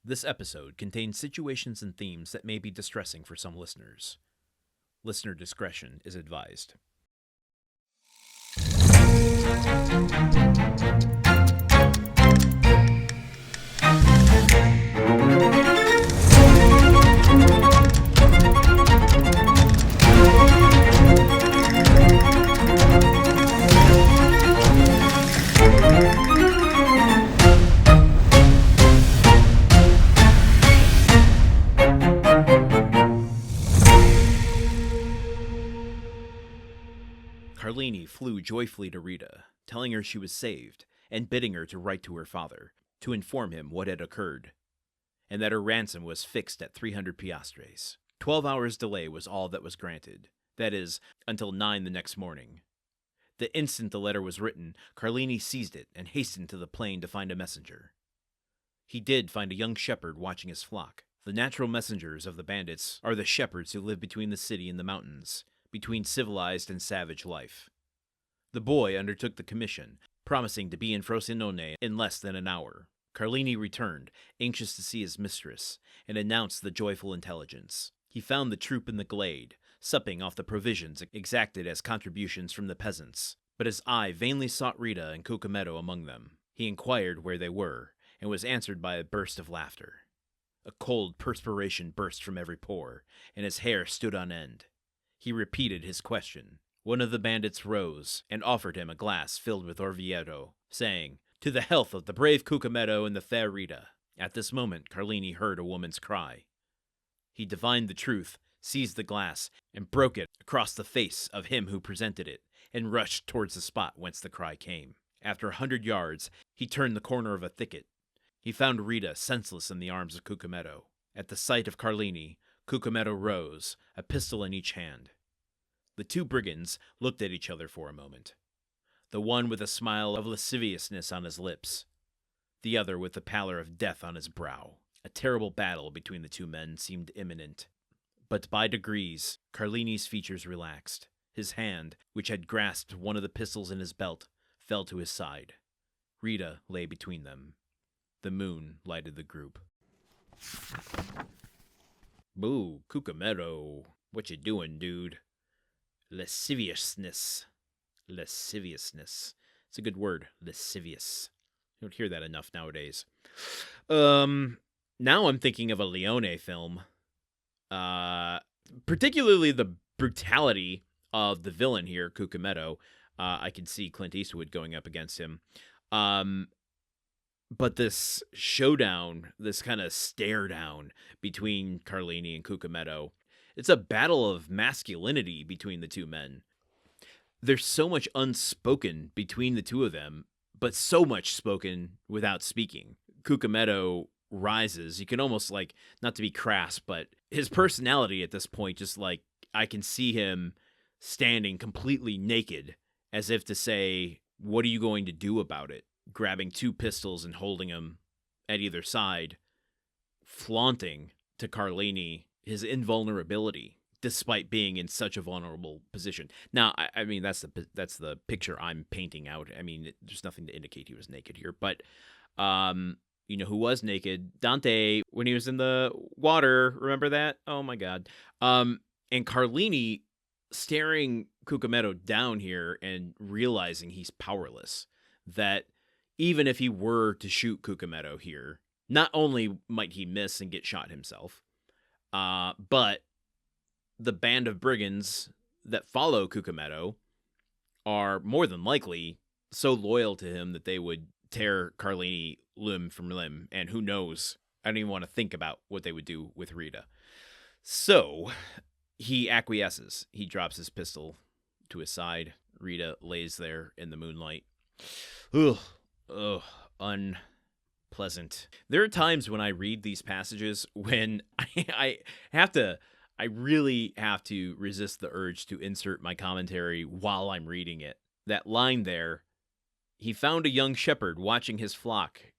This episode contains situations and themes that may be distressing for some listeners. Listener discretion is advised. Carlini flew joyfully to Rita, telling her she was saved, and bidding her to write to her father, to inform him what had occurred, and that her ransom was fixed at 300 piastres. 12 hours' delay was all that was granted, that is, until 9 the next morning. The instant the letter was written, Carlini seized it and hastened to the plain to find a messenger. He did find a young shepherd watching his flock. The natural messengers of the bandits are the shepherds who live between the city and the mountains, between civilized and savage life. The boy undertook the commission, promising to be in Frosinone in less than an hour. Carlini returned, anxious to see his mistress, and announced the joyful intelligence. He found the troop in the glade, supping off the provisions exacted as contributions from the peasants, but his eye vainly sought Rita and Cucumetto among them. He inquired where they were, and was answered by a burst of laughter. A cold perspiration burst from every pore, and his hair stood on end. He repeated his question. One of the bandits rose and offered him a glass filled with Orvieto, saying, "To the health of the brave Cucumetto and the fair Rita." At this moment, Carlini heard a woman's cry. He divined the truth, seized the glass, and broke it across the face of him who presented it, and rushed towards the spot whence the cry came. After 100 yards, he turned the corner of a thicket. He found Rita senseless in the arms of Cucumetto. At the sight of Carlini, Cucumetto rose, a pistol in each hand. The two brigands looked at each other for a moment, the one with a smile of lasciviousness on his lips, the other with the pallor of death on his brow. A terrible battle between the two men seemed imminent. But by degrees, Carlini's features relaxed. His hand, which had grasped one of the pistols in his belt, fell to his side. Rita lay between them. The moon lighted the group. "Boo, Cucumetto, what you doing, dude?" Lasciviousness. Lasciviousness. It's a good word, lascivious. You don't hear that enough nowadays. Now I'm thinking of a Leone film. Particularly the brutality of the villain here, Cucumetto. I can see Clint Eastwood going up against him. But this showdown, this kind of stare down between Carlini and Cucumetto, it's a battle of masculinity between the two men. There's so much unspoken between the two of them, but so much spoken without speaking. Cucumetto rises. You can almost, like, not to be crass, but his personality at this point, just like, I can see him standing completely naked, as if to say, what are you going to do about it? Grabbing two pistols and holding them at either side, flaunting to Carlini his invulnerability, despite being in such a vulnerable position. Now, I mean, that's the picture I'm painting out. I mean, there's nothing to indicate he was naked here, but you know who was naked? Dante, when he was in the water. Remember that? Oh my God. And Carlini staring Cucumetto down here and realizing he's powerless. That even if he were to shoot Cucumetto here, not only might he miss and get shot himself, but the band of brigands that follow Cucumetto are more than likely so loyal to him that they would tear Carlini limb from limb, and who knows, I don't even want to think about what they would do with Rita. So he acquiesces. He drops his pistol to his side. Rita lays there in the moonlight. Ugh, unpleasant. There are times when I read these passages when I really have to resist the urge to insert my commentary while I'm reading it. That line there, he found a young shepherd watching his flock.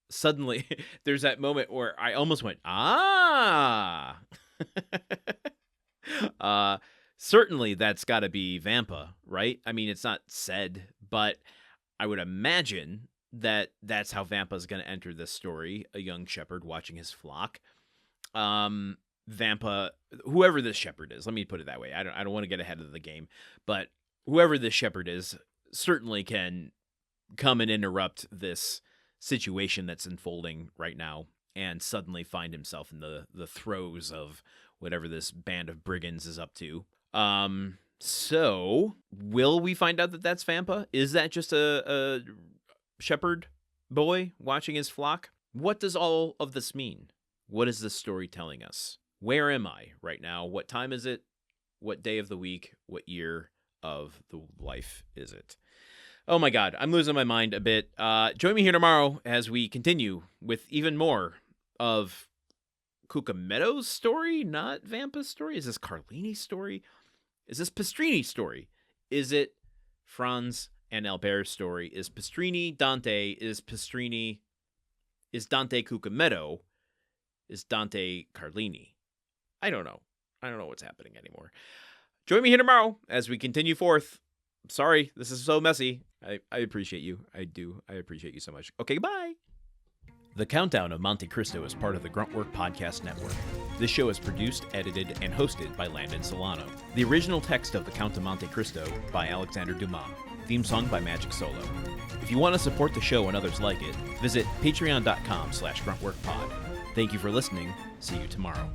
Suddenly, there's that moment where I almost went, ah! Certainly that's got to be Vampa, right? I mean, it's not said, but I would imagine that's how Vampa's going to enter this story, a young shepherd watching his flock. Vampa, whoever this shepherd is, let me put it that way. I don't want to get ahead of the game, but whoever this shepherd is certainly can come and interrupt this situation that's unfolding right now and suddenly find himself in the throes of whatever this band of brigands is up to. So will we find out that that's Vampa? Is that just a shepherd boy watching his flock? What does all of this mean? What is this story telling us? Where am I right now? What time is it? What day of the week? What year of the life is it? Oh my God, I'm losing my mind a bit. Join me here tomorrow as we continue with even more of Cucumetto's story, not Vampa's story. Is this Carlini's story? Is this Pastrini's story? Is it Franz and Albert's story? Is Pastrini Dante? Is Pastrini... Is Dante Cucumetto? Is Dante Carlini? I don't know. I don't know what's happening anymore. Join me here tomorrow as we continue forth. Sorry, this is so messy. I appreciate you. I do. I appreciate you so much. Okay, bye. The Countdown of Monte Cristo is part of the Gruntwork Podcast Network. This show is produced, edited, and hosted by Landon Solano. The original text of The Count of Monte Cristo by Alexandre Dumas. Theme song by Magic Solo. If you want to support the show and others like it, visit patreon.com/gruntworkpod. Thank you for listening. See you tomorrow.